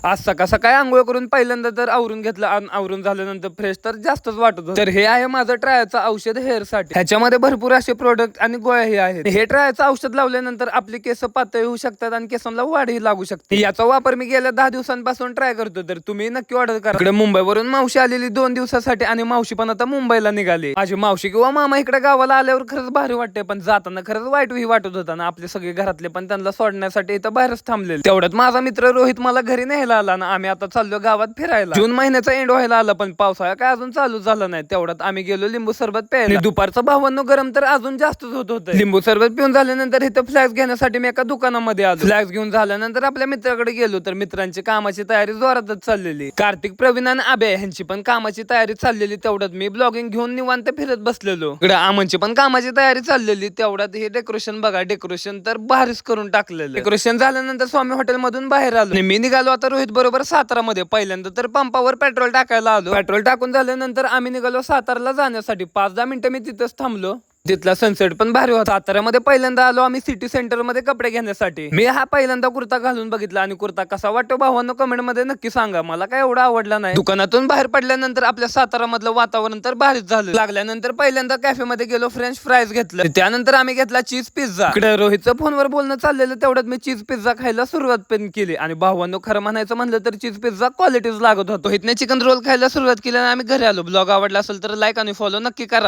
आज सकाळ सकाळी आंघोळ करून पहिल्यांदा तर आवरून घेतलं आणि आवरून झाल्यानंतर फ्रेश तर जास्तच वाटत होतं. तर हे आहे माझं ट्रायचं औषध हेअर साठी. ह्याच्यामध्ये भरपूर असे प्रोडक्ट आणि गोळ्याही आहेत. हे ट्रायचं औषध लावल्यानंतर आपली केस पातळ होऊ शकतात आणि केसांना वाढही लागू शकते. याचा वापर मी गेल्या 10 दिवसांपासून ट्राय करतो, तर तुम्ही नक्की ऑर्डर करा. इकडे मुंबईवरून मावशी आलेली 2 दिवसासाठी आणि मावशी पण आता मुंबईला निघाली. माझी मावशी किंवा मामा इकडे गावाला आल्यावर खरंच भारी वाटते, पण जाताना खरंच वाईटही वाटत होता ना. आपले सगळे घरातले पण त्यांना सोडण्यासाठी इथं बाहेरच थांबलेले. तेवढ्यात माझा मित्र रोहित मला घरी न्यायला आला ना. आम्ही आता चाललो गावात फिरायला. जून महिन्याचा एंड व्हायला आला, पण पावसाळा काय अजून चालू झाला नाही. तेवढ्यात आम्ही गेलो लिंबू सरबत प्यायला. दुपारचं 52 गरम तर अजून जास्तच होत होतं. लिंबू सरबत पिऊन झाल्यानंतर इथं फ्लॅक्स घेण्यासाठी मी एका दुकानामध्ये आलो. फ्लॅक्स घेऊन झाल्यानंतर आपल्या मित्राकडे गेलो, तर मित्रांची कामाची तयारी जोरातच चाललेली. कार्तिक, प्रवीण आणि आबे यांची पण कामाची तयारी चाललेली. तेवढ्यात मी ब्लॉगिंग घेऊन निवांत फिरत बसलेलो. इकडे आमनची पण कामाची तयारी चाललेली. तेवढ्यात हे डेकोरेशन बघा, डेकोरेशन तर भारीच करून टाकलेलं. डेकोरेशन झाल्यानंतर स्वामी हॉटेल मधून बाहेर आलो आणि मी निघालो आता रोहित बरोबर सातारा मध्ये. पहिल्यांदा तर पंपावर पेट्रोल टाकायला आलो. पेट्रोल टाकून झाल्यानंतर आम्ही निघालो साताराला जाण्यासाठी. 5-10 मिनिटं मी तिथंच थांबलो. तिथला सनसेट पण भारी होता. साताऱ्यामध्ये पहिल्यांदा आलो आम्ही सिटी सेंटर मध्ये कपडे घेण्यासाठी. मी हा पहिल्यांदा कुर्ता घालून बघितला आणि कुर्ता कसा वाटतो भावांनो कमेंट मध्ये नक्की सांगा. मला काय एवढा आवडला नाही. दुकानातून बाहेर पडल्यानंतर आपल्या सातारा मधलं वातावरण तर भारीच झालं. लागल्यानंतर पहिल्यांदा कॅफे मध्ये गेलो, फ्रेंच फ्राईज घेतलं. त्यानंतर आम्ही घेतला चीज पिझ्झा. इकडे रोहितचं फोनवर बोलणं चाललेलं, तेवढ्यात मी चीज पिझ्झा खायला सुरुवात पण केली. आणि भावांनो खरं म्हणायचं म्हणलं तर चीज पिझ्झा क्वालिटीच लागत होतो. रोहितने चिकन रोल खायला सुरुवात केली आणि आम्ही घरी आलो. ब्लॉग आवडला असेल तर लाईक आणि फॉलो नक्की करा.